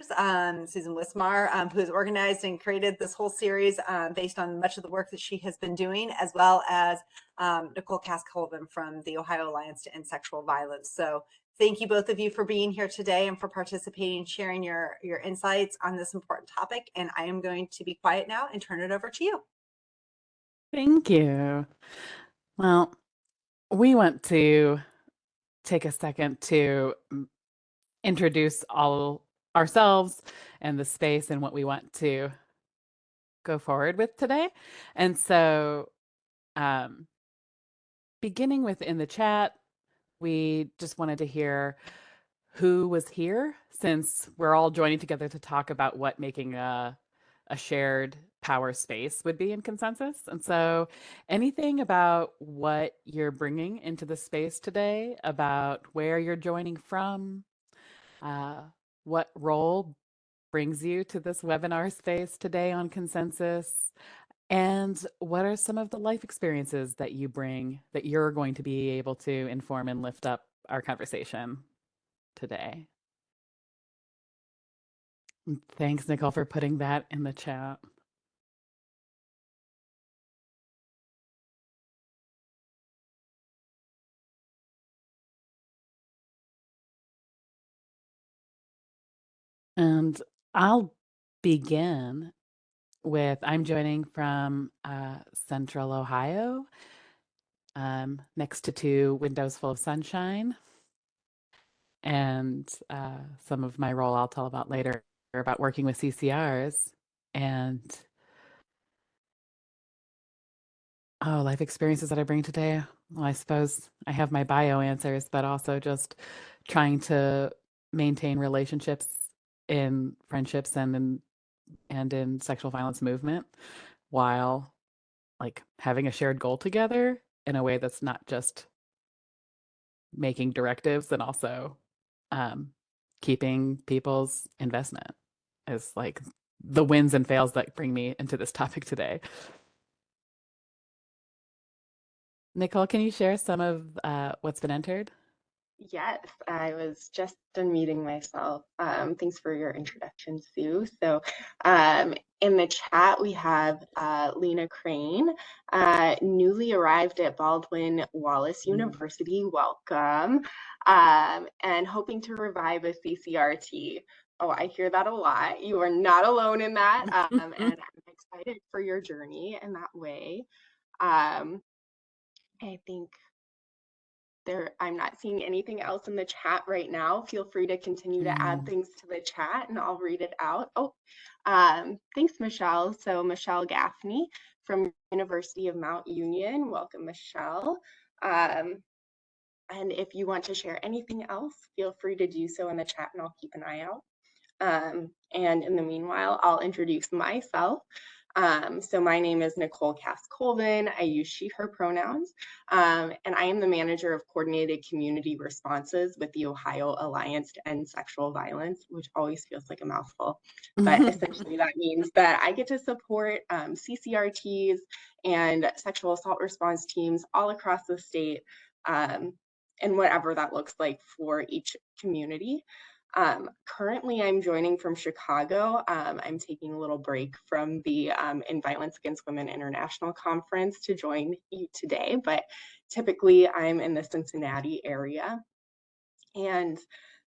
Susan Wismar, who has organized and created this whole series based on much of the work that she has been doing, as well as Nicole Cass-Colvin from the Ohio Alliance to End Sexual Violence. So thank you both of you for being here today and for participating, sharing your insights on this important topic. And I am going to be quiet now and turn it over to you. Thank you. Well, we want to take a second to introduce all ourselves and the space and what we want to go forward with today. And so, beginning with in the chat, we just wanted to hear who was here, since we're all joining together to talk about what making a shared power space would be in consensus. And so anything about what you're bringing into the space today, about where you're joining from, what role brings you to this webinar space today on consensus, and what are some of the life experiences that you bring that you're going to be able to inform and lift up our conversation today. Thanks, Nicole, for putting that in the chat. And I'll begin with, I'm joining from Central Ohio, next to 2 windows full of sunshine. And some of my role I'll tell about later about working with CCRs. And life experiences that I bring today. Well, I suppose I have my bio answers, but also just trying to maintain relationships in friendships and in sexual violence movement, while like having a shared goal together in a way that's not just making directives, and also keeping people's investment is like the wins and fails that bring me into this topic today. Nicole, can you share some of what's been entered? Yes, I was just done meeting myself. Thanks for your introduction, Sue. So in the chat, we have Lena Crane, newly arrived at Baldwin Wallace University. Welcome. And hoping to revive a CCRT. Oh, I hear that a lot. You are not alone in that. And I'm excited for your journey in that way. I think I'm not seeing anything else in the chat right now. Feel free to continue to add things to the chat and I'll read it out. Oh, thanks, Michelle. So Michelle Gaffney from University of Mount Union. Welcome, Michelle. And if you want to share anything else, feel free to do so in the chat and I'll keep an eye out. And in the meanwhile, I'll introduce myself. So my name is Nicole Cass-Colvin. I use she, her pronouns, and I am the manager of coordinated community responses with the Ohio Alliance to End Sexual Violence, which always feels like a mouthful, but essentially that means that I get to support CCRTs and sexual assault response teams all across the state, and whatever that looks like for each community. Currently, I'm joining from Chicago. I'm taking a little break from the In Violence Against Women International Conference to join you today, but typically I'm in the Cincinnati area. And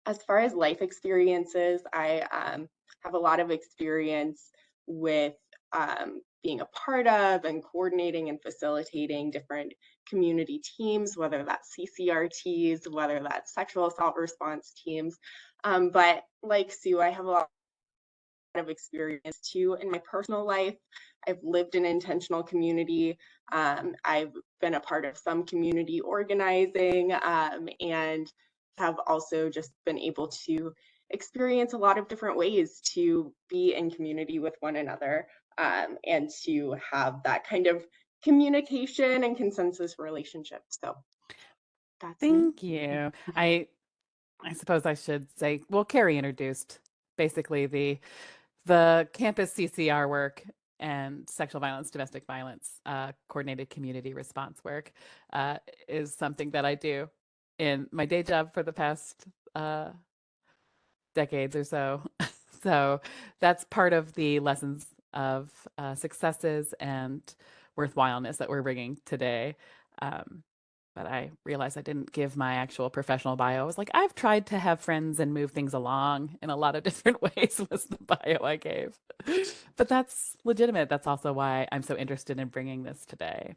as far as life experiences, I have a lot of experience with being a part of and coordinating and facilitating different community teams, whether that's CCRTs, whether that's sexual assault response teams. But like Sue, I have a lot of experience too in my personal life. I've lived in intentional community. I've been a part of some community organizing, and have also just been able to experience a lot of different ways to be in community with one another, and to have that kind of communication and consensus relationship. So that's Thank me. you. I suppose I should say, well, Carrie introduced basically the campus CCR work and sexual violence, domestic violence, coordinated community response work is something that I do in my day job for the past decades or so. So that's part of the lessons of successes and worthwhileness that we're bringing today. But I realized I didn't give my actual professional bio. I was like, I've tried to have friends and move things along in a lot of different ways was the bio I gave. But that's legitimate. That's also why I'm so interested in bringing this today.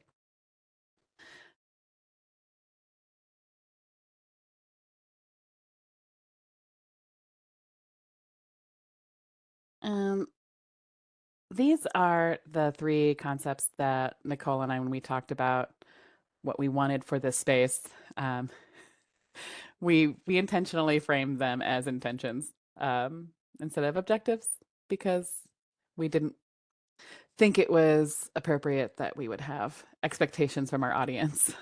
These are the three concepts that Nicole and I, when we talked about what we wanted for this space, um, we intentionally framed them as intentions instead of objectives because we didn't think it was appropriate that we would have expectations from our audience.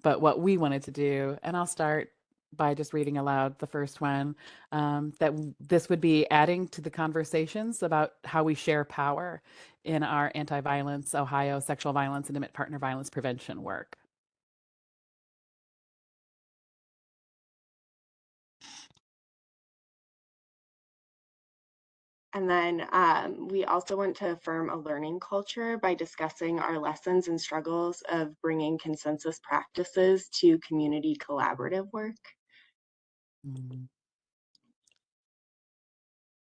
But what we wanted to do, and I'll start by just reading aloud the first one, that this would be adding to the conversations about how we share power in our anti-violence, Ohio sexual violence, intimate partner violence prevention work. And then we also want to affirm a learning culture by discussing our lessons and struggles of bringing consensus practices to community collaborative work.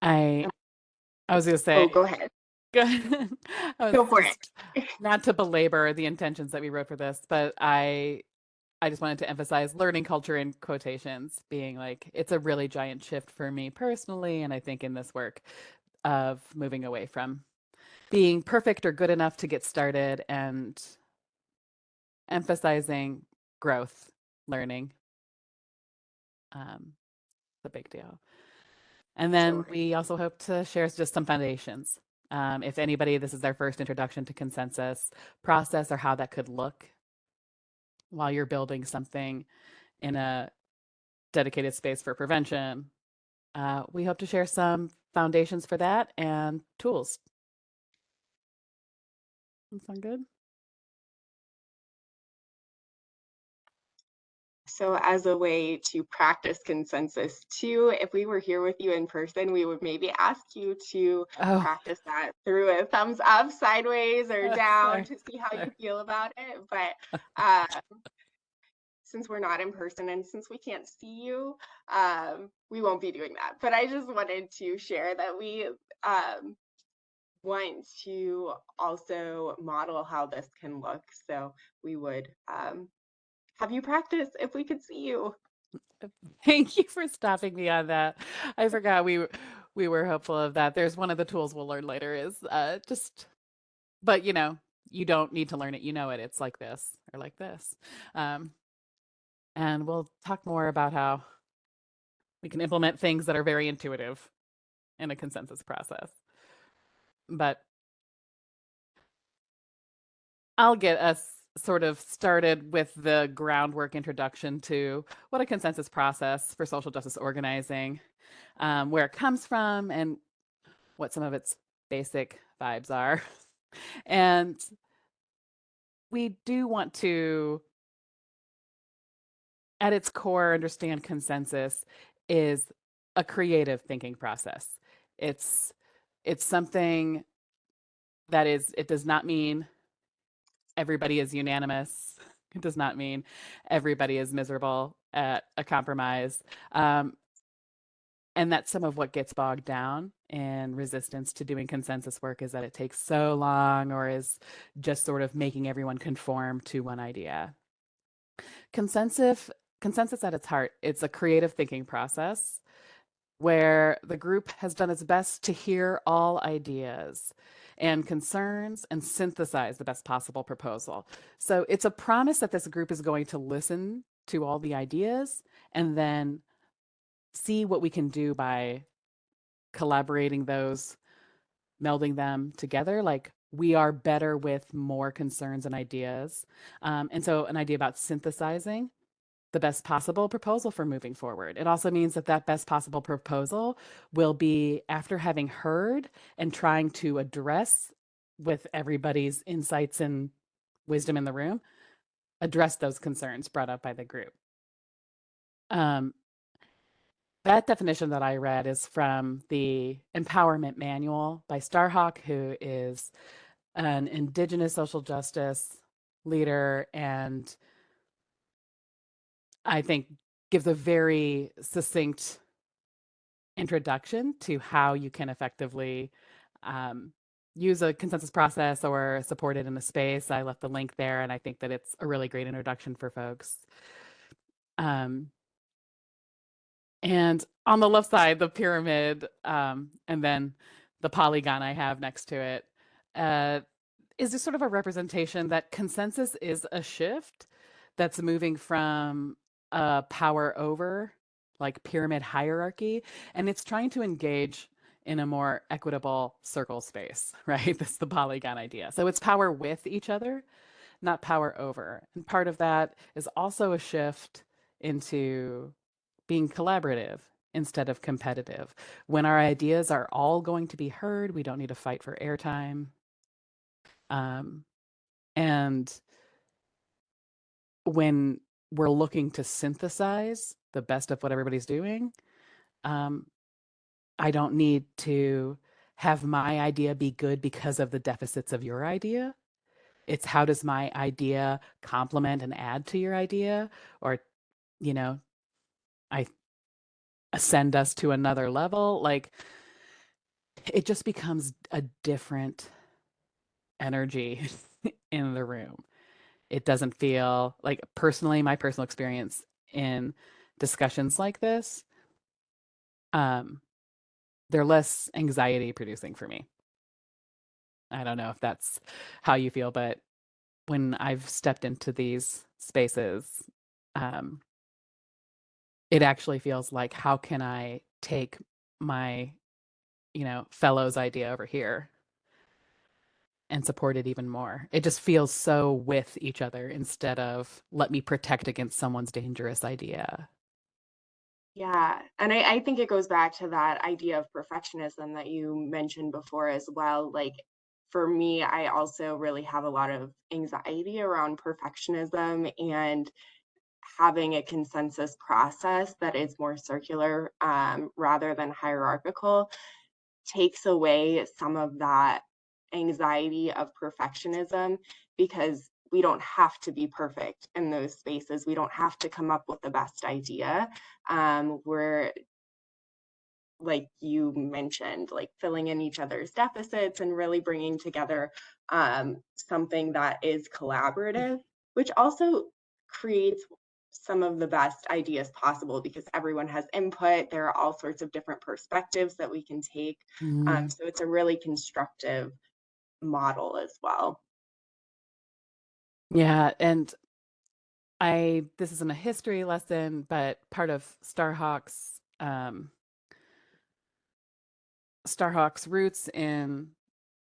I was going to say, Oh, go ahead. Go ahead. Go for it. Not to belabor the intentions that we wrote for this, but I just wanted to emphasize learning culture in quotations, being like, it's a really giant shift for me personally. And I think in this work of moving away from being perfect or good enough to get started and emphasizing growth, learning. The big deal. And then we also hope to share just some foundations. If anybody, this is their first introduction to consensus process or how that could look while you're building something in a dedicated space for prevention, we hope to share some foundations for that and tools. That sound good? So as a way to practice consensus too, if we were here with you in person, we would maybe ask you to practice that through a thumbs up, sideways, or down to see how you feel about it. But since we're not in person and since we can't see you, we won't be doing that. But I just wanted to share that we want to also model how this can look. So we would have you practice if we could see you. Thank you for stopping me on that. I forgot we were hopeful of that. There's one of the tools we'll learn later is but you know, you don't need to learn it. You know it. It's like this or like this. And we'll talk more about how we can implement things that are very intuitive in a consensus process. But I'll get us sort of started with the groundwork introduction to what a consensus process for social justice organizing, where it comes from, and what some of its basic vibes are. And we do want to, at its core, understand consensus is a creative thinking process. It's something that it does not mean everybody is unanimous. It does not mean everybody is miserable at a compromise. And that's some of what gets bogged down in resistance to doing consensus work is that it takes so long or is just sort of making everyone conform to one idea. Consensus at its heart, it's a creative thinking process where the group has done its best to hear all ideas and concerns and synthesize the best possible proposal. So it's a promise that this group is going to listen to all the ideas and then see what we can do by collaborating those, melding them together. Like we are better with more concerns and ideas. And so an idea about synthesizing the best possible proposal for moving forward. It also means that that best possible proposal will be after having heard and trying to address with everybody's insights and wisdom in the room, address those concerns brought up by the group. That definition that I read is from the Empowerment Manual by Starhawk, who is an Indigenous social justice leader, and I think gives a very succinct introduction to how you can effectively use a consensus process or support it in a space. I left the link there, and I think that it's a really great introduction for folks. And on the left side, the pyramid, and then the polygon I have next to it, is just sort of a representation that consensus is a shift that's moving from power over, like pyramid hierarchy, and it's trying to engage in a more equitable circle space, right? That's the polygon idea. So it's power with each other, not power over. And part of that is also a shift into being collaborative instead of competitive. When our ideas are all going to be heard, we don't need to fight for airtime. And when we're looking to synthesize the best of what everybody's doing, I don't need to have my idea be good because of the deficits of your idea. It's how does my idea complement and add to your idea, or, you know, I ascend us to another level. Like, it just becomes a different energy in the room. It doesn't feel like, personally, my personal experience in discussions like this, they're less anxiety producing for me. I don't know if that's how you feel, but when I've stepped into these spaces, it actually feels like, how can I take my, fellow's idea over here and support it even more? It just feels so with each other instead of let me protect against someone's dangerous idea. Yeah, and I think it goes back to that idea of perfectionism that you mentioned before as well. Like, for me, I also really have a lot of anxiety around perfectionism, and having a consensus process that is more circular, rather than hierarchical, takes away some of that anxiety of perfectionism, because we don't have to be perfect in those spaces. We don't have to come up with the best idea. We're, like you mentioned, like filling in each other's deficits and really bringing together something that is collaborative, which also creates some of the best ideas possible because everyone has input. There are all sorts of different perspectives that we can take. Mm. So it's a really constructive model as well. Yeah, and this isn't a history lesson, but part of Starhawk's roots in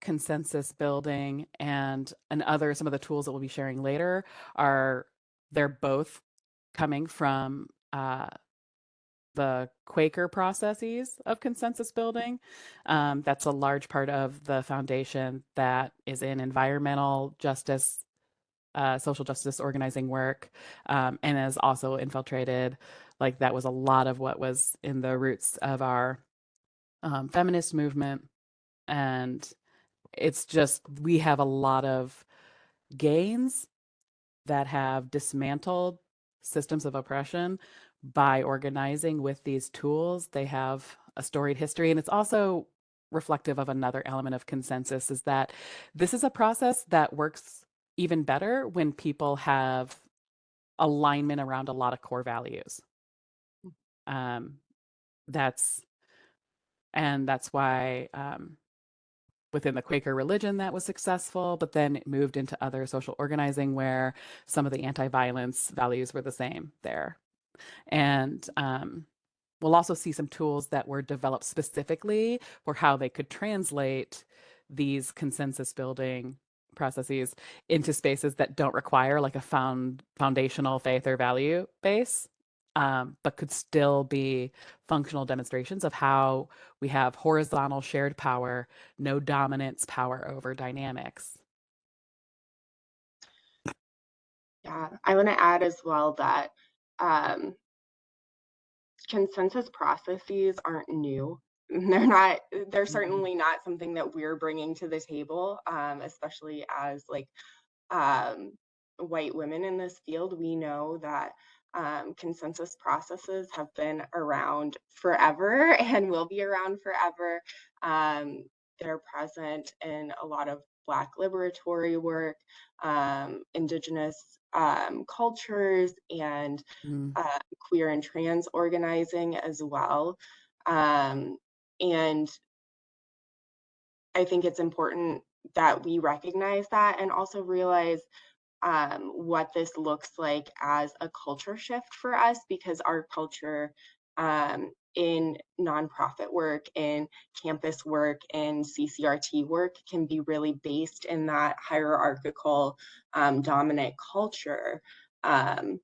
consensus building and some of the tools that we'll be sharing later they're both coming from the Quaker processes of consensus building. That's a large part of the foundation that is in environmental justice, social justice organizing work, and has also infiltrated, like, that was a lot of what was in the roots of our feminist movement. And it's just, we have a lot of gains that have dismantled systems of oppression by organizing with these tools. They have a storied history, and it's also reflective of another element of consensus, is that this is a process that works even better when people have alignment around a lot of core values. That's why within the Quaker religion that was successful, but then it moved into other social organizing where some of the anti-violence values were the same there. And we'll also see some tools that were developed specifically for how they could translate these consensus building processes into spaces that don't require like a foundational faith or value base, but could still be functional demonstrations of how we have horizontal shared power, no dominance power over dynamics. Yeah, I want to add as well that consensus processes aren't new. They're Mhm. certainly not something that we're bringing to the table, especially as like um, white women in this field. We know that consensus processes have been around forever and will be around forever. They're present in a lot of Black liberatory work, Indigenous cultures, and Mm. queer and trans organizing as well. Um, and I think it's important that we recognize that and also realize what this looks like as a culture shift for us, because our culture in nonprofit work, in campus work, in CCRT work can be really based in that hierarchical dominant culture. Um,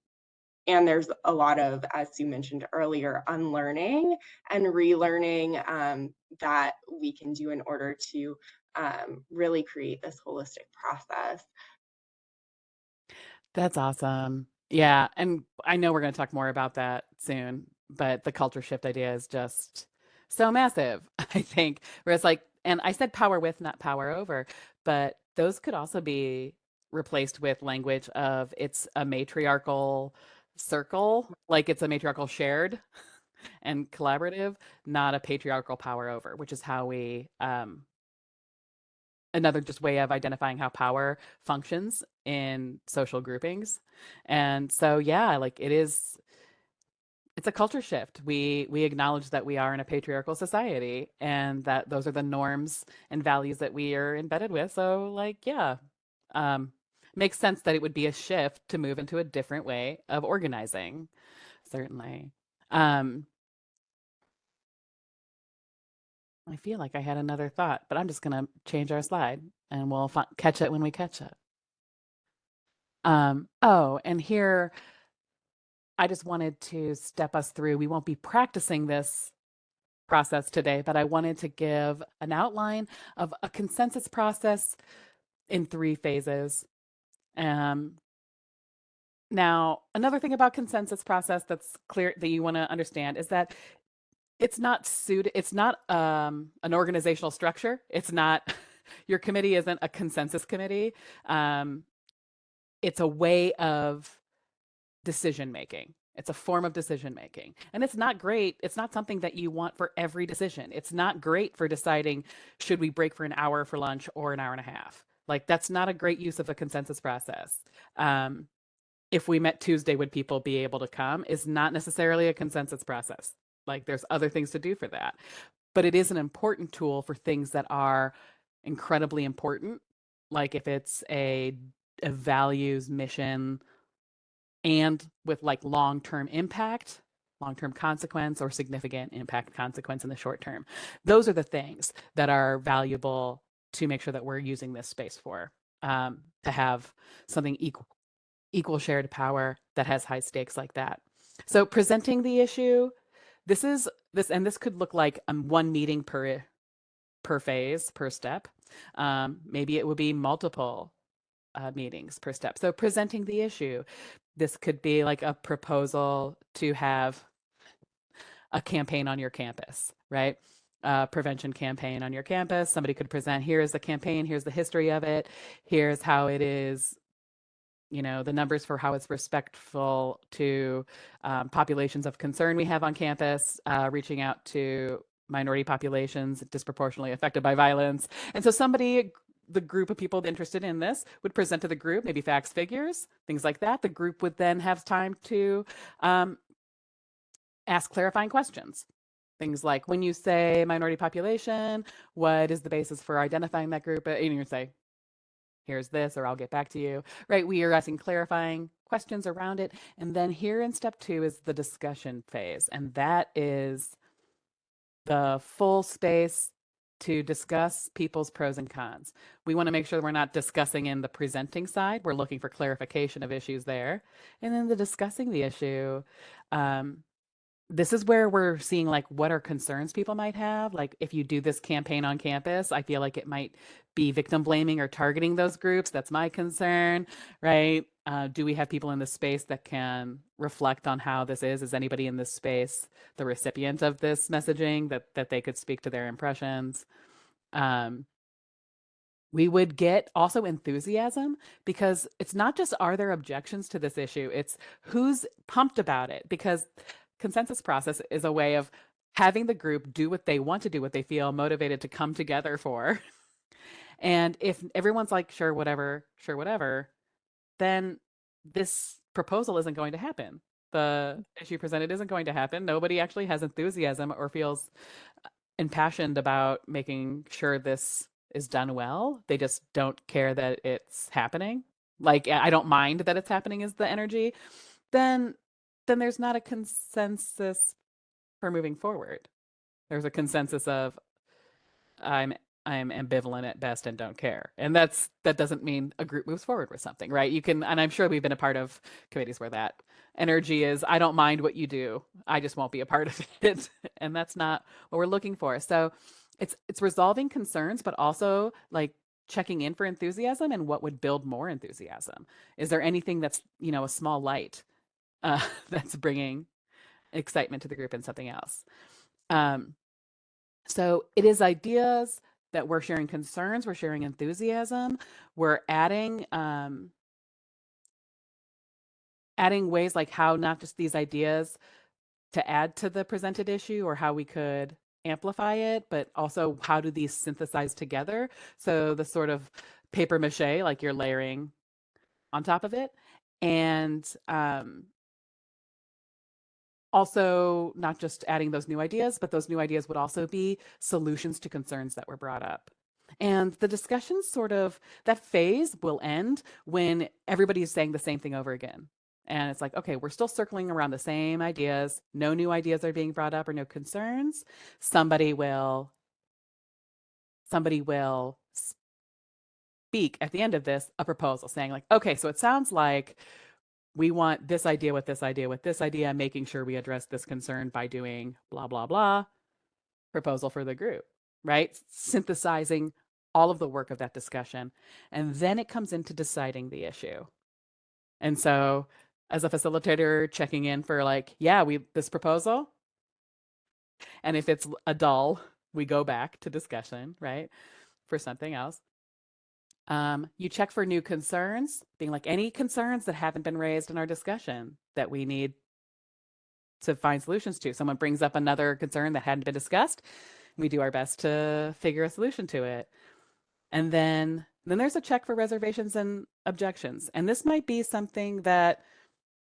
and there's a lot of, as you mentioned earlier, unlearning and relearning that we can do in order to really create this holistic process. That's awesome. Yeah, and I know we're going to talk more about that soon, but the culture shift idea is just so massive, I think. Where it's like, and I said power with, not power over, but those could also be replaced with language of it's a matriarchal circle, like it's a matriarchal shared and collaborative, not a patriarchal power over, which is how we another just way of identifying how power functions in social groupings. And so yeah, like it's a culture shift. We acknowledge that we are in a patriarchal society and that those are the norms and values that we are embedded with. So like yeah, um makes sense that it would be a shift to move into a different way of organizing. Certainly. Um I feel like I had another thought, but I'm just going to change our slide and we'll catch it when we catch it. Oh, and here I just wanted to step us through. We won't be practicing this process today, but I wanted to give an outline of a consensus process in 3 phases. Um, Now, another thing about consensus process that's clear that you want to understand is that it's not an organizational structure. It's not your committee isn't a consensus committee. Um, it's a way of decision making. It's a form of decision making. And it's not great. It's not something that you want for every decision. It's not great for deciding should we break for an hour for lunch or an hour and a half. Like that's not a great use of a consensus process. Um, if we met Tuesday, would people be able to come? Is not necessarily a consensus process. Like there's other things to do for that. But it is an important tool for things that are incredibly important. Like if it's a values mission and with like long-term impact, long-term consequence, or significant impact consequence in the short term. Those are the things that are valuable to make sure that we're using this space for, to have something equal shared power that has high stakes like that. So presenting the issue, this could look like one meeting per phase, per step. Maybe it would be multiple meetings per step. So presenting the issue, this could be like a proposal to have a campaign on your campus, right? Prevention campaign on your campus. Somebody could present, here is the campaign, here's the history of it, here's how it is, you know, the numbers for how it's respectful to populations of concern we have on campus, reaching out to minority populations disproportionately affected by violence. And so the group of people interested in this would present to the group, maybe facts, figures, things like that. The group would then have time to ask clarifying questions. Things like, when you say minority population, what is the basis for identifying that group? And you say, here's this, or I'll get back to you, right? We are asking clarifying questions around it. And then here in step 2 is the discussion phase. And that is the full space to discuss people's pros and cons. We want to make sure we're not discussing in the presenting side. We're looking for clarification of issues there. And then the discussing the issue, this is where we're seeing like what are concerns people might have. Like if you do this campaign on campus, I feel like it might be victim blaming or targeting those groups. That's my concern, right? Do we have people in this space that can reflect on how this is? Is anybody in this space the recipient of this messaging that they could speak to their impressions? We would get also enthusiasm, because it's not just are there objections to this issue, it's who's pumped about it, because consensus process is a way of having the group do what they want to do, what they feel motivated to come together for. And if everyone's like, sure, whatever, then this proposal isn't going to happen. The issue presented isn't going to happen. Nobody actually has enthusiasm or feels impassioned about making sure this is done well. They just don't care that it's happening. Like, I don't mind that it's happening is the energy. Then there's not a consensus for moving forward. There's a consensus of I'm ambivalent at best and don't care. And that doesn't mean a group moves forward with something, right? You can, and I'm sure we've been a part of committees where that energy is, I don't mind what you do, I just won't be a part of it. And that's not what we're looking for. So it's resolving concerns, but also like checking in for enthusiasm and what would build more enthusiasm. Is there anything that's, a small light that's bringing excitement to the group and something else? So it is ideas that we're sharing concerns, we're sharing enthusiasm, we're adding ways like how not just these ideas to add to the presented issue or how we could amplify it, but also how do these synthesize together? So the sort of paper mache, like you're layering on top of it. And also not just adding those new ideas, but those new ideas would also be solutions to concerns that were brought up. And the discussion that phase will end when everybody is saying the same thing over again. And it's like, okay, we're still circling around the same ideas. No new ideas are being brought up or no concerns. Somebody will speak at the end of this, a proposal saying like, okay, so it sounds like we want this idea with this idea with this idea, making sure we address this concern by doing blah, blah, blah, proposal for the group, right? Synthesizing all of the work of that discussion. And then it comes into deciding the issue. And so as a facilitator, checking in for like, yeah, this proposal. And if it's a dull, we go back to discussion, right? For something else. You check for new concerns, being like any concerns that haven't been raised in our discussion that we need to find solutions to. Someone brings up another concern that hadn't been discussed. We do our best to figure a solution to it. And then there's a check for reservations and objections. And this might be something that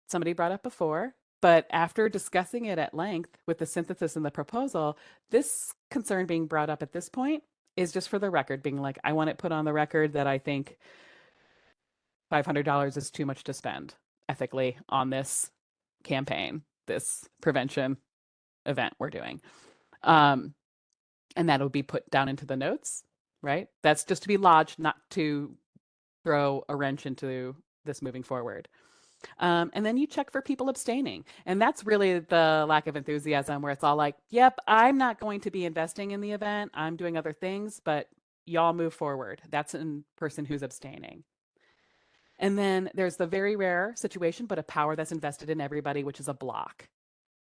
somebody brought up before, but after discussing it at length with the synthesis and the proposal, this concern being brought up at this point is just for the record, being like, I want it put on the record that I think $500 is too much to spend ethically on this campaign, this prevention event we're doing. And that'll be put down into the notes, right? That's just to be lodged, not to throw a wrench into this moving forward. And then you check for people abstaining. And that's really the lack of enthusiasm where it's all like, yep, I'm not going to be investing in the event. I'm doing other things, but y'all move forward. That's a person who's abstaining. And then there's the very rare situation, but a power that's invested in everybody, which is a block.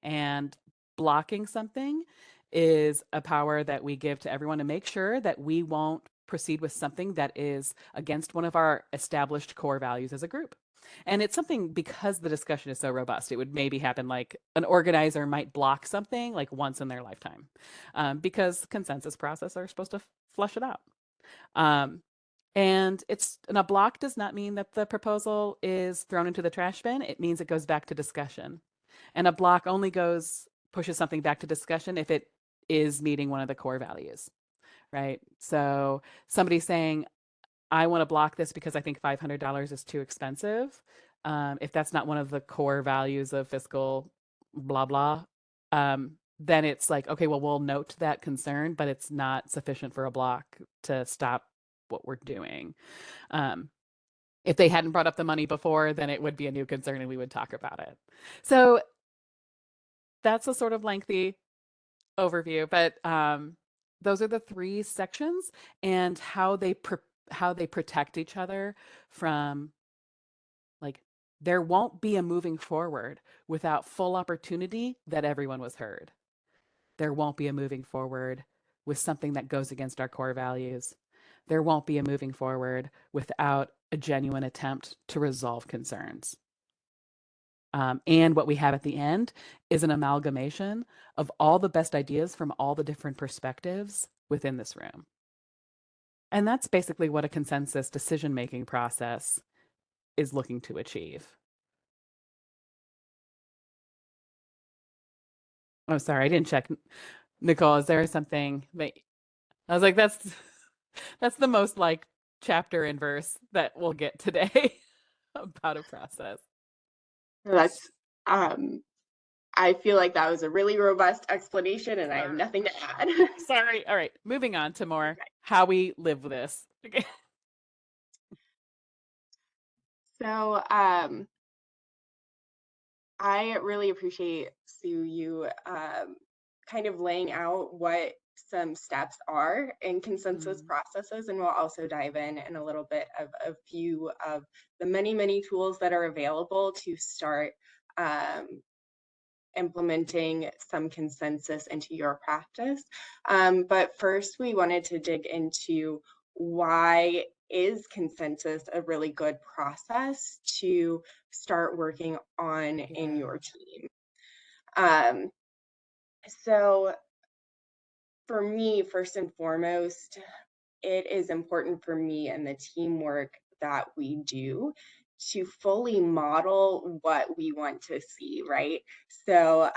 And blocking something is a power that we give to everyone to make sure that we won't proceed with something that is against one of our established core values as a group. And it's something, because the discussion is so robust, it would maybe happen like an organizer might block something like once in their lifetime, because consensus process are supposed to flush it out. And a block does not mean that the proposal is thrown into the trash bin. It means it goes back to discussion. And a block only pushes something back to discussion if it is meeting one of the core values, right? So somebody saying, I want to block this because I think $500 is too expensive. If that's not one of the core values of fiscal blah, blah, then it's like, okay, well, we'll note that concern, but it's not sufficient for a block to stop what we're doing. If they hadn't brought up the money before, then it would be a new concern and we would talk about it. So that's a sort of lengthy overview, but those are the three sections and how they protect each other from, like, there won't be a moving forward without full opportunity that everyone was heard. There won't be a moving forward with something that goes against our core values. There won't be a moving forward without a genuine attempt to resolve concerns. And what we have at the end is an amalgamation of all the best ideas from all the different perspectives within this room. And that's basically what a consensus decision-making process is looking to achieve. Oh, sorry, I didn't check. Nicole, is there something that I was like, that's the most like chapter and verse that we'll get today about a process. That's I feel like that was a really robust explanation, and I have nothing to add. Sorry. All right, moving on to more Okay. how we live with this. Okay. So I really appreciate, Sue, you kind of laying out what some steps are in consensus processes, and we'll also dive in a little bit of a few of the many tools that are available to start implementing some consensus into your practice. But first, we wanted to dig into why is consensus a really good process to start working on in your team. So for me, first and foremost, it is important for me and the teamwork that we do to fully model what we want to see, right? So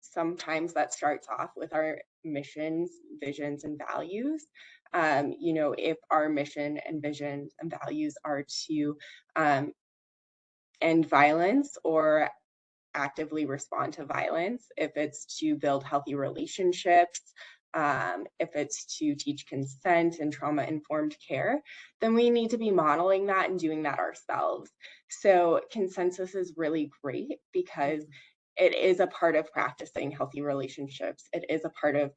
sometimes that starts off with our missions, visions, and values. You know, if our mission and visions and values are to end violence or actively respond to violence, if it's to build healthy relationships, if it's to teach consent and trauma-informed care, then we need to be modeling that and doing that ourselves. So consensus is really great because it is a part of practicing healthy relationships. It is a part of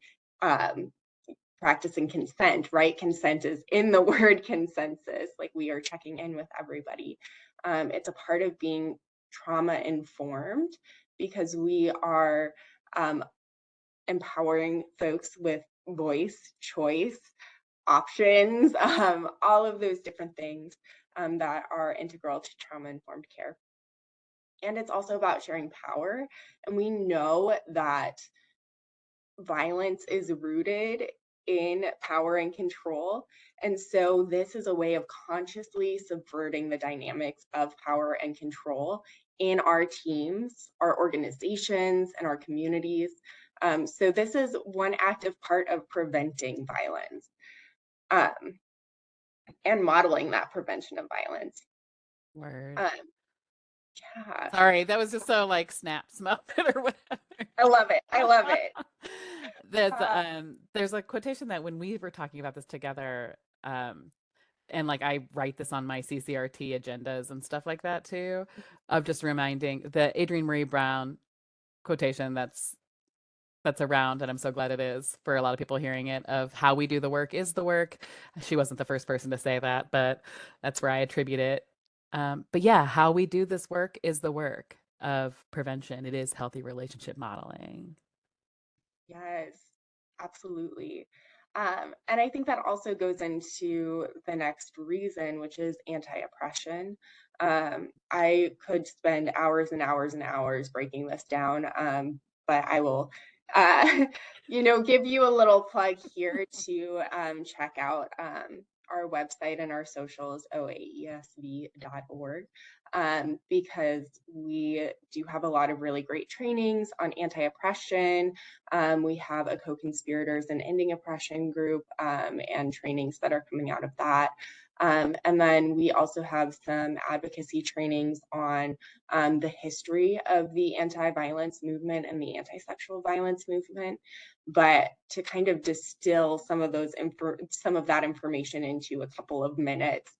practicing consent, right? Consent is in the word consensus, like we are checking in with everybody. It's a part of being trauma informed because we are empowering folks with voice, choice, options, all of those different things that are integral to trauma informed care. And it's also about sharing power. And we know that violence is rooted in power and control. And so this is a way of consciously subverting the dynamics of power and control in our teams, our organizations, and our communities. So this is one active part of preventing violence and modeling that prevention of violence. Word. Yeah. Sorry, that was just so like snap, smell it or whatever. I love it. I love it. There's a quotation that when we were talking about this together, and like I write this on my CCRT agendas and stuff like that too, of just reminding the Adrienne Marie Brown quotation that's around, and I'm so glad it is for a lot of people hearing it, of how we do the work is the work. She wasn't the first person to say that, but that's where I attribute it. But yeah, how we do this work is the work of prevention. It is healthy relationship modeling. Yes, absolutely. And I think that also goes into the next reason, which is anti-oppression. I could spend hours and hours and hours breaking this down, but I will, give you a little plug here to check out our website and our socials, oaesv.org, because we do have a lot of really great trainings on anti-oppression. We have a co-conspirators and ending oppression group and trainings that are coming out of that. And then we also have some advocacy trainings on the history of the anti-violence movement and the anti-sexual violence movement. But to kind of distill some of that information into a couple of minutes,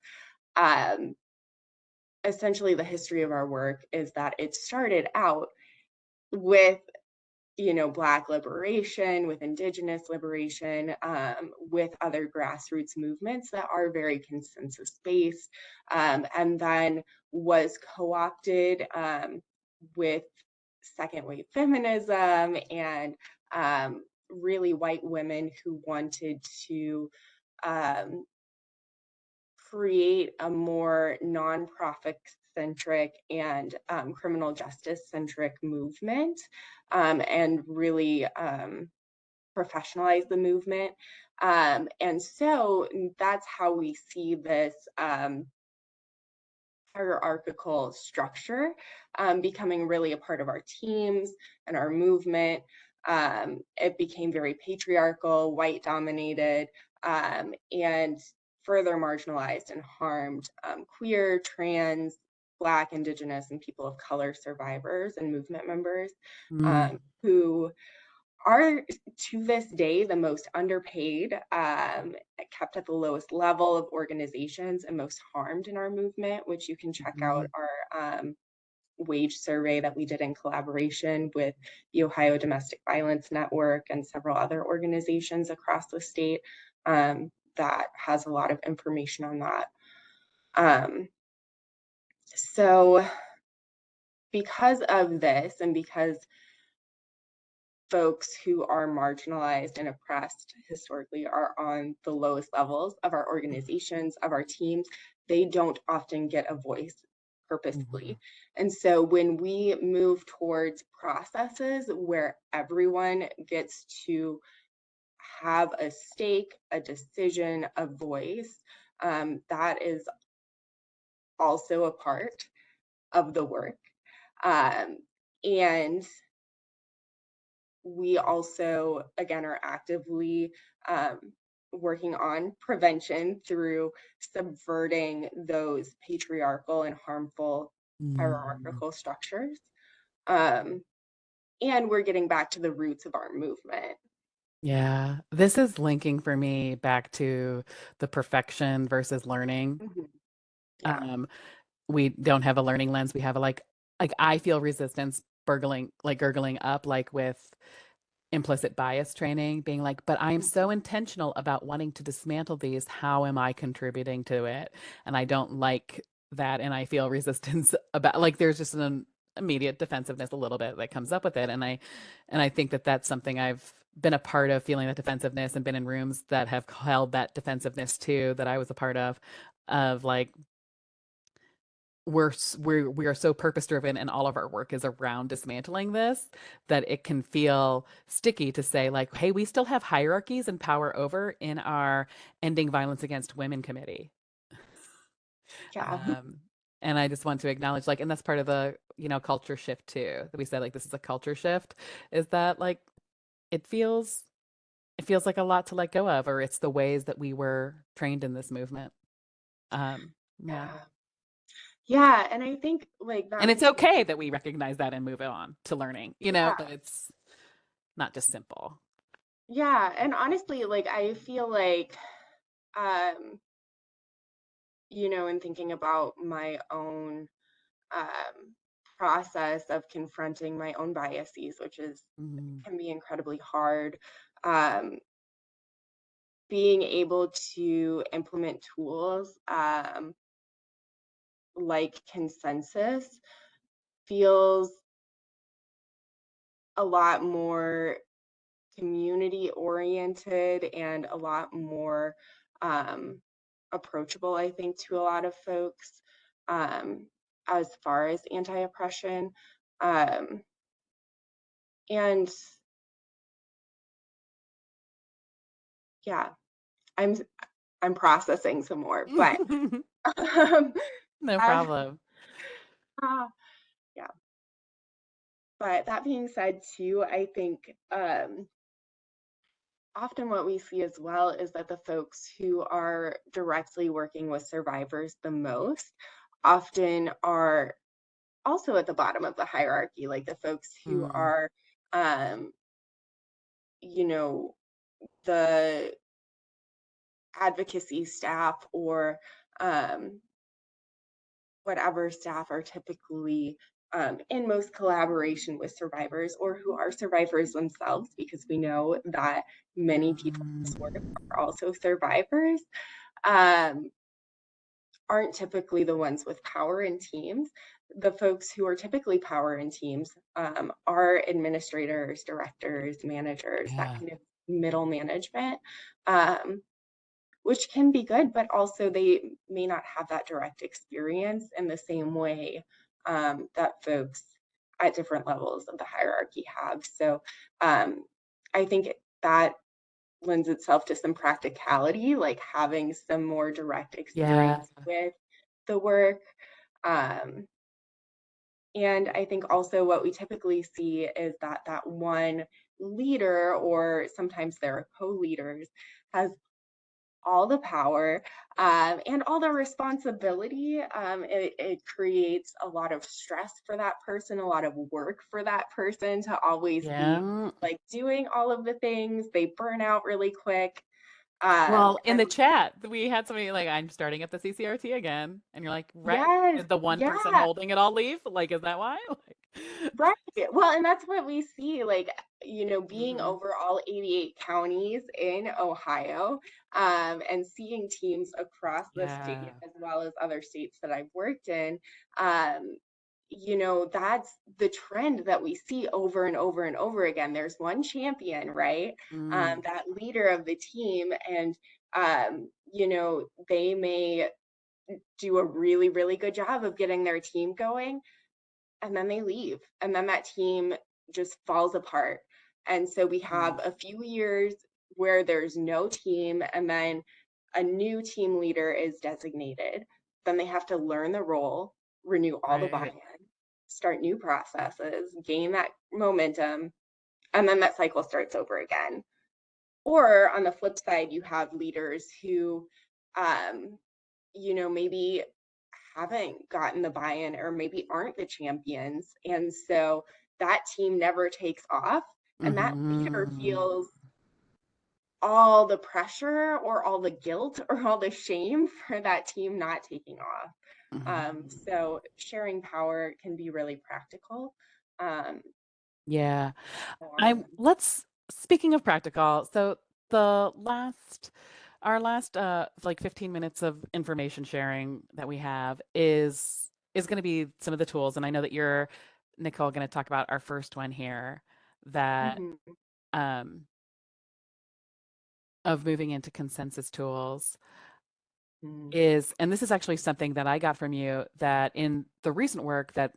essentially the history of our work is that it started out with Black liberation, with Indigenous liberation, with other grassroots movements that are very consensus-based, and then was co-opted with second wave feminism and really white women who wanted to um, create a more nonprofit centric and criminal justice centric movement, and really professionalize the movement. And so that's how we see this hierarchical structure becoming really a part of our teams and our movement. It became very patriarchal, white dominated, and further marginalized and harmed queer, trans, Black, Indigenous, and people of color survivors and movement members who are to this day the most underpaid, kept at the lowest level of organizations, and most harmed in our movement, which you can check out our wage survey that we did in collaboration with the Ohio Domestic Violence Network and several other organizations across the state. That has a lot of information on that. So because of this, and because folks who are marginalized and oppressed historically are on the lowest levels of our organizations, of our teams, they don't often get a voice purposefully. And so when we move towards processes where everyone gets to have a stake, a decision, a voice, that is also a part of the work. And we also, again, are actively working on prevention through subverting those patriarchal and harmful hierarchical structures. And we're getting back to the roots of our movement. Yeah, this is linking for me back to the perfection versus learning. Yeah. We don't have a learning lens. We have a like I feel resistance gurgling up like with implicit bias training, being like, but I'm so intentional about wanting to dismantle these. How am I contributing to it? And I don't like that. And I feel resistance about like there's just an immediate defensiveness a little bit that comes up with it. And I think that that's something I've been a part of, feeling that defensiveness, and been in rooms that have held that defensiveness too, that I was a part of like, we are so purpose driven, and all of our work is around dismantling this, that it can feel sticky to say like, hey, we still have hierarchies and power over in our ending violence against women committee. Yeah. And I just want to acknowledge like, and that's part of the culture shift too, that we said like this is a culture shift, is that like it feels like a lot to let go of, or it's the ways that we were trained in this movement. Yeah. Yeah, and I think like that And it's being, okay that we recognize that and move on to learning, yeah, that it's not just simple. yeah, and honestly, like I feel like, um, in thinking about my own um, process of confronting my own biases, which can be incredibly hard. Um, Being able to implement tools like consensus feels a lot more community oriented and a lot more um, approachable, I think, to a lot of folks um, as far as anti-oppression. Um, and yeah, I'm I'm processing some more, but um, No I, problem. yeah. But that being said, too, I think often what we see as well is that the folks who are directly working with survivors the most often are also at the bottom of the hierarchy, like the folks who are, um, the advocacy staff or whatever staff are typically in most collaboration with survivors or who are survivors themselves, because we know that many people in this work are also survivors, um, aren't typically the ones with power in teams. The folks who are typically power in teams are administrators, directors, managers, that Yeah. kind of middle management, which can be good, but also they may not have that direct experience in the same way that folks at different levels of the hierarchy have. So I think that lends itself to some practicality, like having some more direct Yeah. experience with the work. Um, and I think also what we typically see is that that one leader, or sometimes there are co-leaders, has all the power and all the responsibility. It creates a lot of stress for that person, a lot of work for that person to always be Yeah. like doing all of the things. They burn out really quick. Well, in And the chat, we had somebody like, I'm starting at the CCRT again. And you're like, right. yes, Did the one person yeah, holding it all leave? Like, is that why? right. Well, and that's what we see, like, being Mhm. over all 88 counties in Ohio, and seeing teams across the Yeah. state as well as other states that I've worked in. Um, that's the trend that we see over and over and over again. There's one champion, right? Mm. That leader of the team, and they may do a really, really good job of getting their team going, and then they leave, and then that team just falls apart. And so we have a few years where there's no team, and then a new team leader is designated. Then they have to learn the role, renew all the Right. buy-in, start new processes, gain that momentum, and then that cycle starts over again. Or on the flip side, you have leaders who maybe haven't gotten the buy-in, or maybe aren't the champions. And so that team never takes off, and that leader Mhm. feels all the pressure or all the guilt or all the shame for that team not taking off. Mhm. So sharing power can be really practical. Um, Yeah. so, Speaking of practical, so our last like 15 minutes of information sharing that we have is going to be some of the tools. And I know that you're, Nicole, going to talk about our first one here that mhm, um, of moving into consensus tools mhm, is, and this is actually something that I got from you, that in the recent work that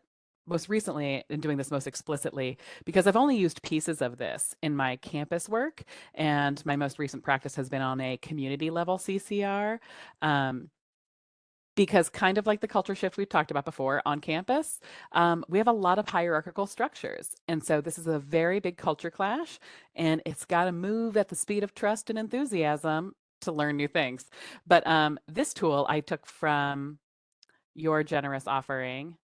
most recently in doing this most explicitly, because I've only used pieces of this in my campus work, and my most recent practice has been on a community level CCR. Um, because kind of like the culture shift we've talked about before on campus, we have a lot of hierarchical structures. And so this is a very big culture clash, and it's got to move at the speed of trust and enthusiasm to learn new things. But this tool I took from your generous offering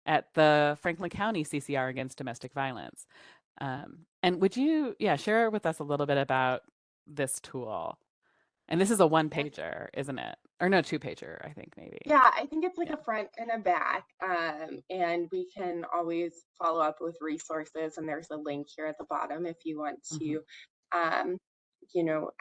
at the Franklin County CCR against domestic violence. And would you, yeah, share with us a little bit about this tool? And this is a one pager, isn't it? Or no, two pager, I think maybe. yeah, I think it's like Yeah. a front and a back, and we can always follow up with resources. And there's a link here at the bottom if you want Mhm. to, um,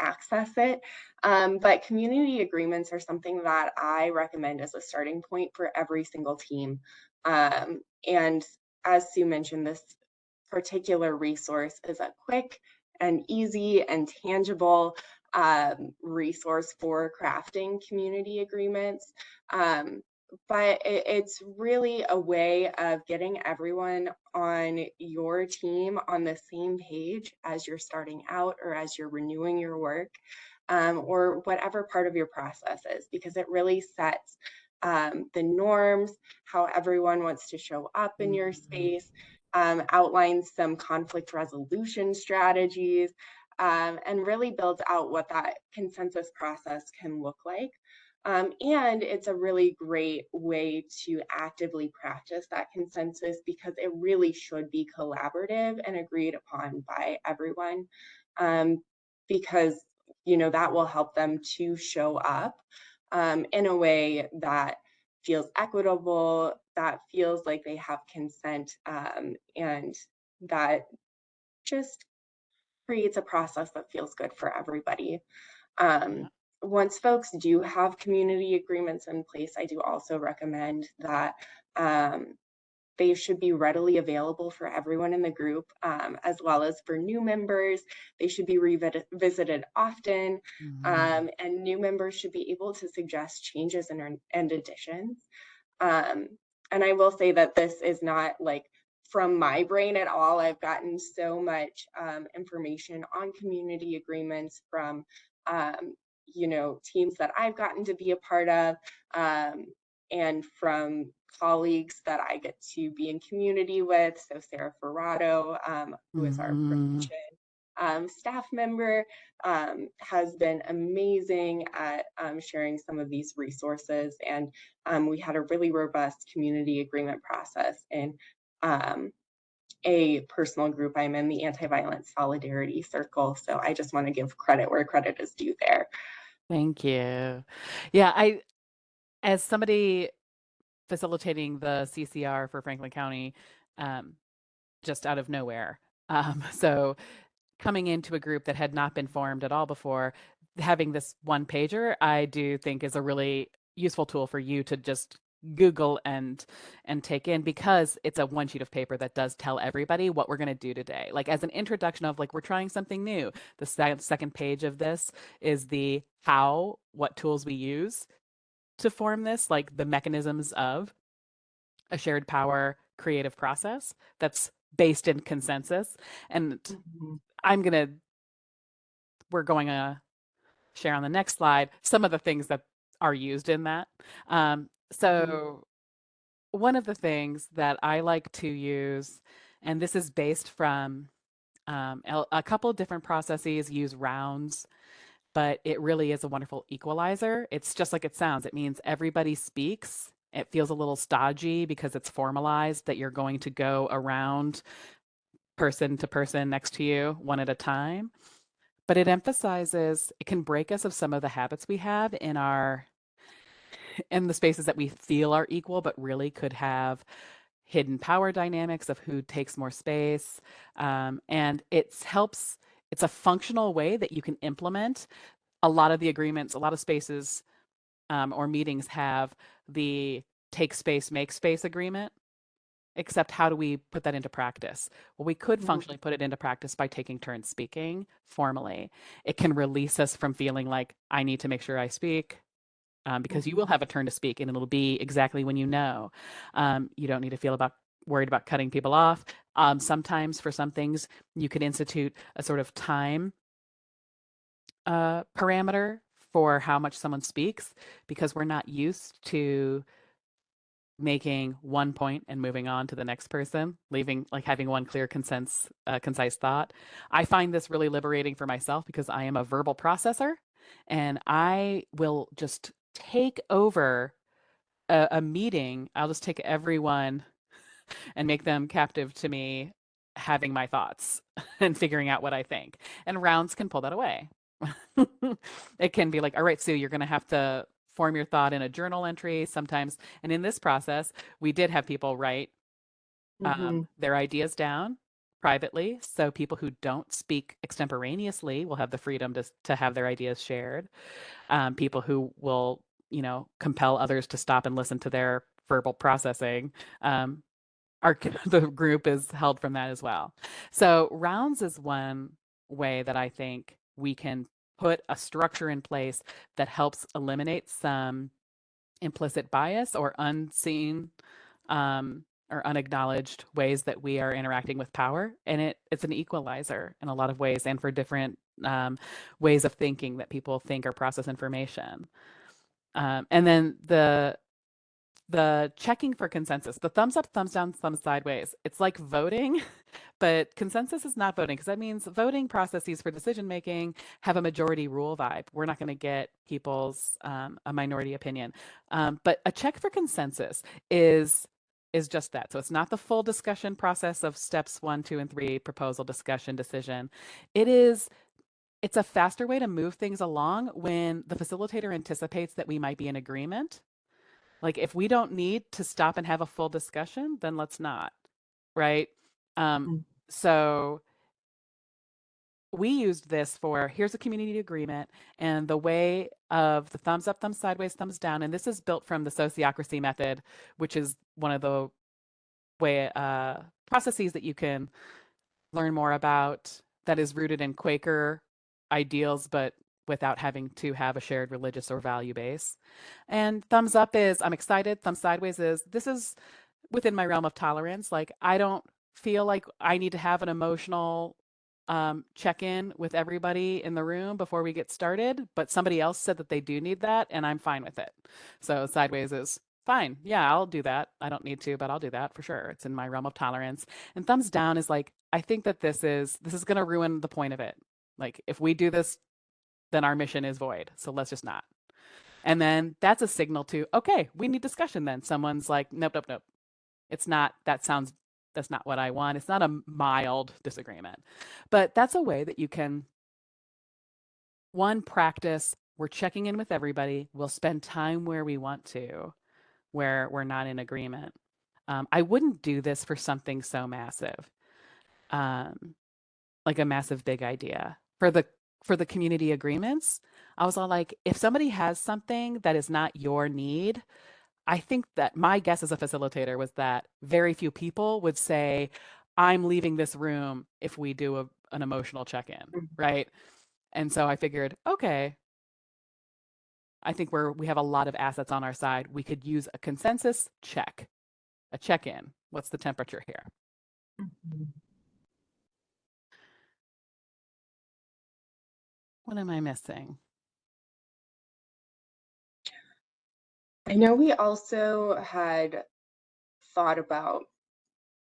access it. But community agreements are something that I recommend as a starting point for every single team. And as Sue mentioned, this particular resource is a quick and easy and tangible resource for crafting community agreements. Um, but it's really a way of getting everyone on your team on the same page as you're starting out, or as you're renewing your work, or whatever part of your process is, because it really sets the norms, how everyone wants to show up in your Mhm. space, outlines some conflict resolution strategies, and really builds out what that consensus process can look like. And it's a really great way to actively practice that consensus, because it really should be collaborative and agreed upon by everyone, because that will help them to show up in a way that feels equitable, that feels like they have consent, and that just creates a process that feels good for everybody. Yeah. Once folks do have community agreements in place, I do also recommend that they should be readily available for everyone in the group, as well as for new members. They should be revisited often, and new members should be able to suggest changes and additions. Um, and I will say that this is not like from my brain at all. I've gotten so much information on community agreements from, teams that I've gotten to be a part of, and from colleagues that I get to be in community with. So Sarah Ferrato, who is our prevention staff member, has been amazing at sharing some of these resources. And we had a really robust community agreement process in a personal group I'm in, the Anti-Violence Solidarity Circle. So I just want to give credit where credit is due there. Thank you. Yeah, as somebody facilitating the CCR for Franklin County, just out of nowhere. So coming into a group that had not been formed at all before, having this one pager, I do think is a really useful tool for you to just Google and take in, because it's a one sheet of paper that does tell everybody what we're going to do today. Like as an introduction of like, we're trying something new. The second page of this is the how, what tools we use to form this, like the mechanisms of a shared power creative process that's based in consensus. And we're going to share on the next slide some of the things that are used in that. So one of the things that I like to use, and this is based from a couple of different processes, use rounds, but it really is a wonderful equalizer. It's just like it sounds. It means everybody speaks. It feels a little stodgy because it's formalized that you're going to go around person to person next to you one at a time. But it emphasizes, it can break us of some of the habits we have in the spaces that we feel are equal, but really could have hidden power dynamics of who takes more space. And it's a functional way that you can implement a lot of the agreements. A lot of spaces or meetings have the take space, make space agreement. Except how do we put that into practice? Well, we could functionally put it into practice by taking turns speaking formally. It can release us from feeling like I need to make sure I speak, because you will have a turn to speak and it'll be exactly when you know. You don't need to feel worried about cutting people off. Sometimes for some things, you could institute a sort of time parameter for how much someone speaks, because we're not used to making one point and moving on to the next person, having one clear concise thought. I find this really liberating for myself because I am a verbal processor, and I will just take over a meeting. I'll just take everyone and make them captive to me having my thoughts and figuring out what I think. And rounds can pull that away. It can be like, all right, Sue, you're going to have to form your thought in a journal entry sometimes. And in this process, we did have people write their ideas down privately. So people who don't speak extemporaneously will have the freedom to have their ideas shared. People who will, compel others to stop and listen to their verbal processing. The group is held from that as well. So rounds is one way that I think we can put a structure in place that helps eliminate some implicit bias or unseen or unacknowledged ways that we are interacting with power. And it's an equalizer in a lot of ways, and for different ways of thinking that people think or process information. And then the checking for consensus, the thumbs up, thumbs down, thumbs sideways. It's like voting, but consensus is not voting, because that means voting processes for decision making have a majority rule vibe. We're not going to get people's a minority opinion, but a check for consensus is just that. So it's not the full discussion process of steps 1, 2, and 3: proposal, discussion, decision. It's a faster way to move things along when the facilitator anticipates that we might be in agreement. Like if we don't need to stop and have a full discussion, then let's not, right? Um, Mm. so we used this for here's a community agreement and the way of the thumbs up, thumbs sideways, thumbs down. And this is built from the sociocracy method, which is one of the way processes that you can learn more about that is rooted in Quaker ideals, but without having to have a shared religious or value base. And thumbs up is I'm excited. Thumbs sideways is this is within my realm of tolerance. Like I don't feel like I need to have an emotional check-in with everybody in the room before we get started, but somebody else said that they do need that, and I'm fine with it. So sideways is fine. Yeah, I'll do that. I don't need to, but I'll do that for sure. It's in my realm of tolerance. And thumbs down is like, I think that this is going to ruin the point of it. Like if we do this, then our mission is void. So let's just not. And then that's a signal to, okay, we need discussion then. Someone's like, nope, nope, nope. It's not, that's not what I want. It's not a mild disagreement. But that's a way that you can, one, practice. We're checking in with everybody. We'll spend time where we want to, where we're not in agreement. I wouldn't do this for something so massive, like a massive big idea. For the community agreements, I was all like, if somebody has something that is not your need, I think that my guess as a facilitator was that very few people would say, I'm leaving this room if we do an emotional check-in, right? And so I figured, okay, I think we have a lot of assets on our side. We could use a consensus check, a check-in. What's the temperature here? Mhm. What am I missing? I know we also had thought about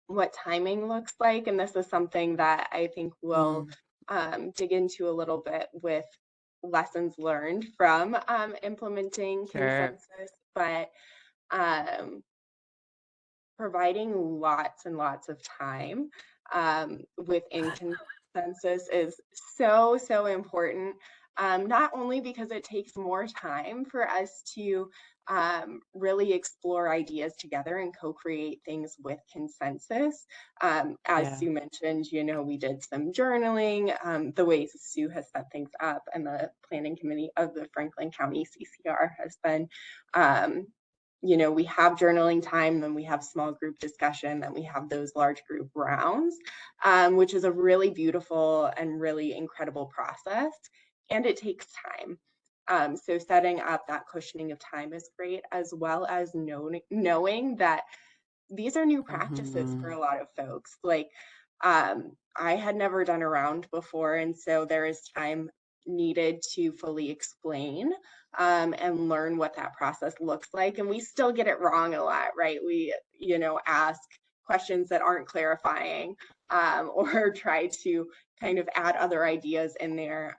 what timing looks like, and this is something that I think we'll Mm, dig into a little bit with lessons learned from implementing sure. consensus, but um, providing lots and lots of time within consensus is so, so important. Not only because it takes more time for us to really explore ideas together and co-create things with consensus. As Yeah. Sue mentioned, we did some journaling, the ways Sue has set things up, and the planning committee of the Franklin County CCR has been we have journaling time, then we have small group discussion, then we have those large group rounds, which is a really beautiful and really incredible process. And it takes time. So setting up that cushioning of time is great, as well as knowing that these are new practices for Mhm. a lot of folks. Like, I had never done a round before, and so there is time needed to fully explain and learn what that process looks like. And we still get it wrong a lot, right? We, ask questions that aren't clarifying or try to kind of add other ideas in there.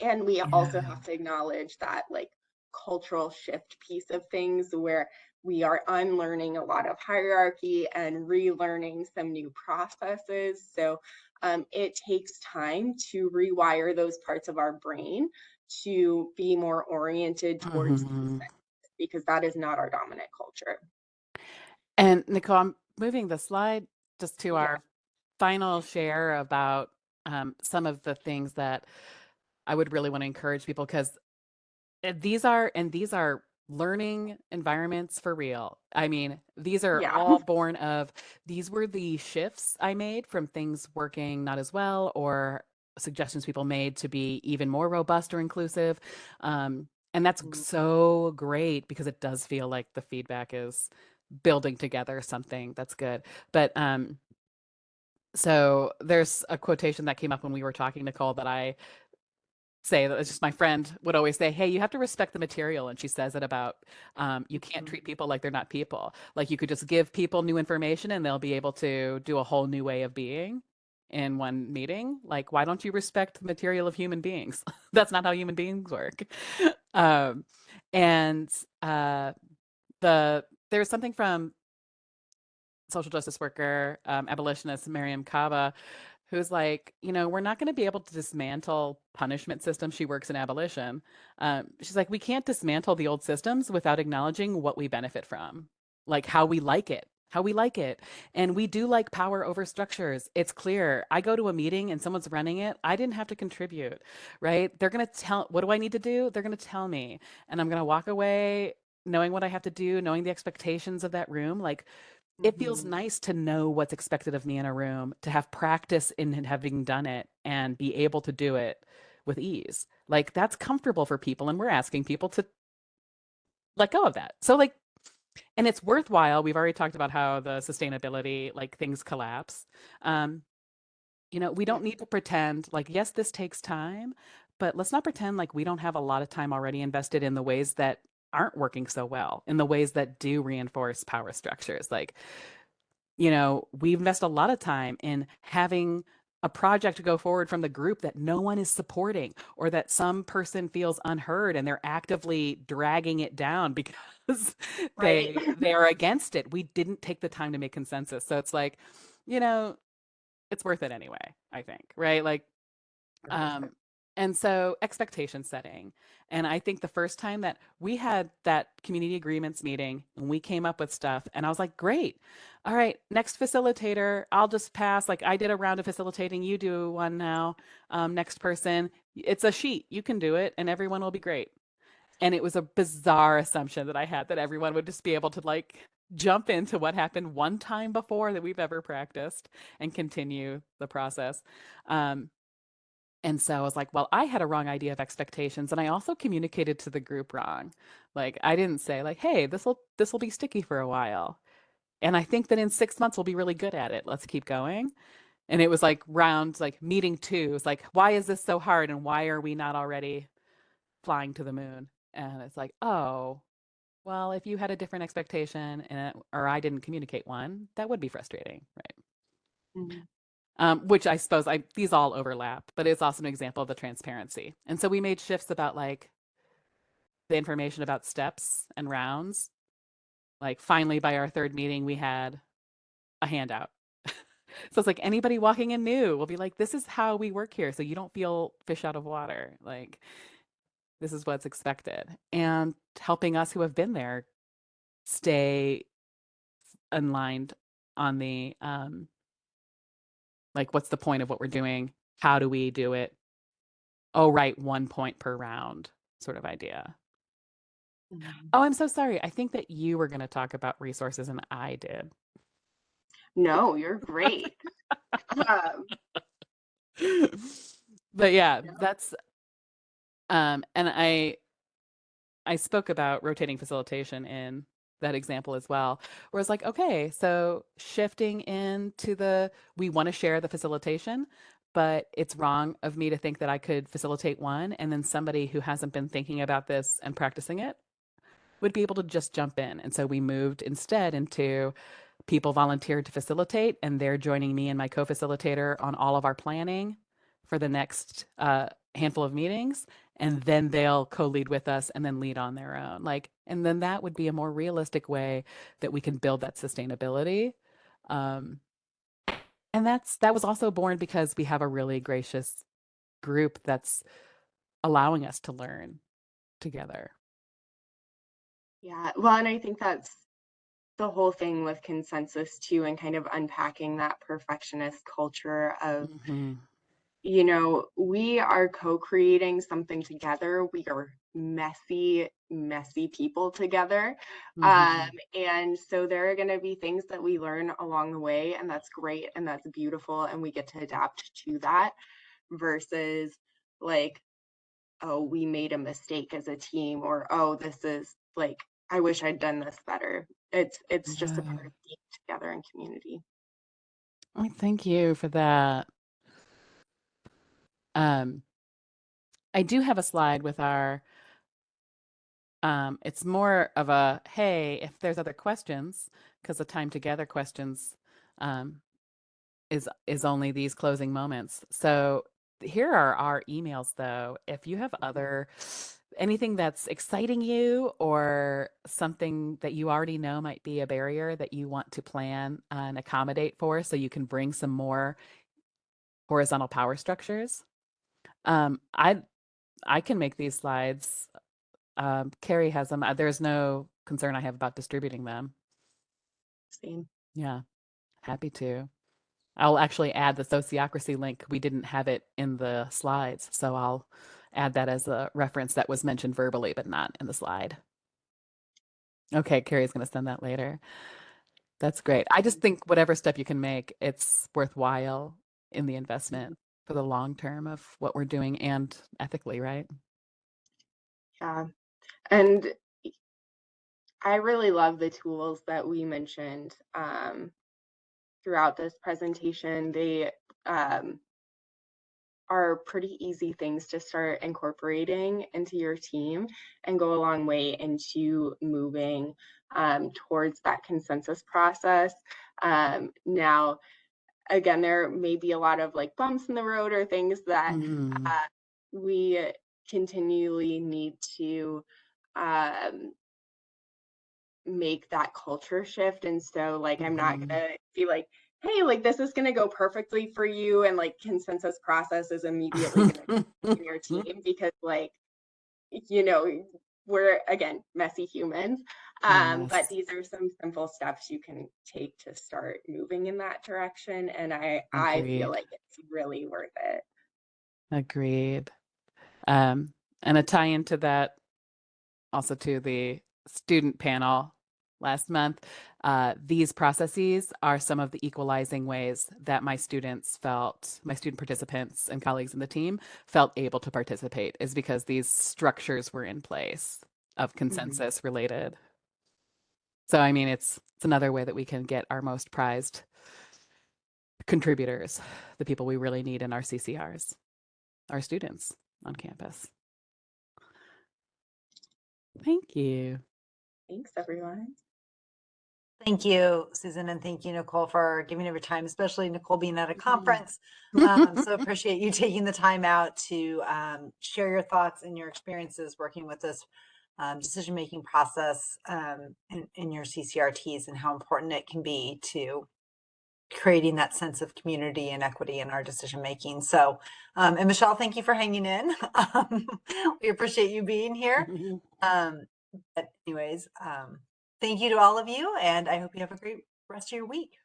And we also Yeah. have to acknowledge that like cultural shift piece of things where we are unlearning a lot of hierarchy and relearning some new processes. So it takes time to rewire those parts of our brain to be more oriented towards Mhm. because that is not our dominant culture. And Nicole, I'm moving the slide just to Yeah. our final share about some of the things that I would really want to encourage people because these are learning environments for real. I mean, these are Yeah. all born of these were the shifts I made from things working not as well or suggestions people made to be even more robust or inclusive. And that's so great because it does feel like the feedback is building together something that's good. But so there's a quotation that came up when we were talking, Nicole, that I say that it's just my friend would always say, hey, you have to respect the material. And she says it about you can't treat people like they're not people. Like you could just give people new information and they'll be able to do a whole new way of being in one meeting. Like, why don't you respect the material of human beings? That's not how human beings work. um, and there's something from social justice worker, abolitionist Miriam Kaba, who's like, we're not going to be able to dismantle punishment systems. She works in abolition. She's like, we can't dismantle the old systems without acknowledging what we benefit from, like how we like it. How we like it. And we do like power over structures. It's clear. I go to a meeting and someone's running it. I didn't have to contribute, right? They're going to tell, what do I need to do? They're going to tell me. And I'm going to walk away knowing what I have to do, knowing the expectations of that room. Like, it feels Mhm. nice to know what's expected of me in a room, to have practice in having done it and be able to do it with ease. Like, that's comfortable for people. And we're asking people to let go of that. So, like, and it's worthwhile. We've already talked about how the sustainability, like things collapse. Um, we Yeah. don't need to pretend like, yes, this takes time, but let's not pretend like we don't have a lot of time already invested in the ways that aren't working so well, in the ways that do reinforce power structures. Like, we invest a lot of time in having a project go forward from the group that no one is supporting, or that some person feels unheard and they're actively dragging it down because Right. they are against it. We didn't take the time to make consensus. So it's like, you know, it's worth it anyway, I think, right? Like, um, and so expectation setting. And I think the first time that we had that community agreements meeting and we came up with stuff, and I was like, great. All right, next facilitator, I'll just pass. Like, I did a round of facilitating, you do one now. Next person, it's a sheet. You can do it and everyone will be great. And it was a bizarre assumption that I had that everyone would just be able to like jump into what happened one time before that we've ever practiced and continue the process. Um, and so I was like, well, I had a wrong idea of expectations, and I also communicated to the group wrong. Like, I didn't say like, hey, this will be sticky for a while. And I think that in 6 months we'll be really good at it. Let's keep going. And it was like round like meeting two. It's like, why is this so hard and why are we not already flying to the moon? And it's like, oh, well, if you had a different expectation or I didn't communicate one, that would be frustrating, right? Mhm. Which I suppose these all overlap, but it's also an example of the transparency. And so we made shifts about like the information about steps and rounds. Like finally, by our third meeting, we had a handout. So it's like anybody walking in new will be like, this is how we work here. So you don't feel fish out of water. Like, this is what's expected. And helping us who have been there stay aligned on the like, what's the point of what we're doing? How do we do it? Oh, right, 1 point per round sort of idea. Mhm. Oh, I'm so sorry. I think that you were going to talk about resources and I did. No, you're great. Um, But yeah, yeah. that's and I spoke about rotating facilitation in that example as well, where it's like, okay, so shifting into we want to share the facilitation, but it's wrong of me to think that I could facilitate one and then somebody who hasn't been thinking about this and practicing it would be able to just jump in. And so we moved instead into people volunteered to facilitate, and they're joining me and my co-facilitator on all of our planning for the next handful of meetings. And then they'll co-lead with us and then lead on their own. Like, and then that would be a more realistic way that we can build that sustainability. Um, and that was also born because we have a really gracious group that's allowing us to learn together. Yeah. Well, and I think that's the whole thing with consensus too, and kind of unpacking that perfectionist culture of, Mm-hmm. we are co-creating something together. We are messy, messy people together. Mm-hmm. And so there are going to be things that we learn along the way, and that's great and that's beautiful. And we get to adapt to that versus like, oh, we made a mistake as a team, or oh, this is like, I wish I'd done this better. It's just a Yeah. part of being together in community. Oh, thank you for that. Um, I do have a slide with it's more of a, hey, if there's other questions, because the time together questions um, is only these closing moments. So here are our emails though. If you have anything that's exciting you or something that you already know might be a barrier that you want to plan and accommodate for so you can bring some more horizontal power structures. I can make these slides. Carrie has them. There's no concern I have about distributing them. Same. Yeah, happy to. I'll actually add the sociocracy link. We didn't have it in the slides, so I'll add that as a reference that was mentioned verbally, but not in the slide. Okay, Carrie's going to send that later. That's great. I just think whatever step you can make, it's worthwhile in the investment for the long term of what we're doing and ethically, right? Yeah. And I really love the tools that we mentioned throughout this presentation. They are pretty easy things to start incorporating into your team and go a long way into moving towards that consensus process. Now, again, there may be a lot of like bumps in the road or things that we continually need to make that culture shift. And so like I'm not gonna be like, hey, like this is gonna go perfectly for you and like consensus process is immediately gonna in your team, because like, you know, we're again messy humans. But these are some simple steps you can take to start moving in that direction, and I feel like it's really worth it. Agreed. And a tie into that also to the student panel last month. These processes are some of the equalizing ways that my student participants and colleagues in the team felt able to participate, is because these structures were in place of consensus related. So, I mean, it's another way that we can get our most prized contributors, the people we really need in our CCRs, our students on campus. Thank you. Thanks, everyone. Thank you, Susan, and thank you, Nicole, for giving up your time, especially Nicole being at a conference. So appreciate you taking the time out to share your thoughts and your experiences working with this decision-making process in your CCRTs, and how important it can be to creating that sense of community and equity in our decision-making. So, and Michelle, thank you for hanging in. We appreciate you being here. But anyways, thank you to all of you, and I hope you have a great rest of your week.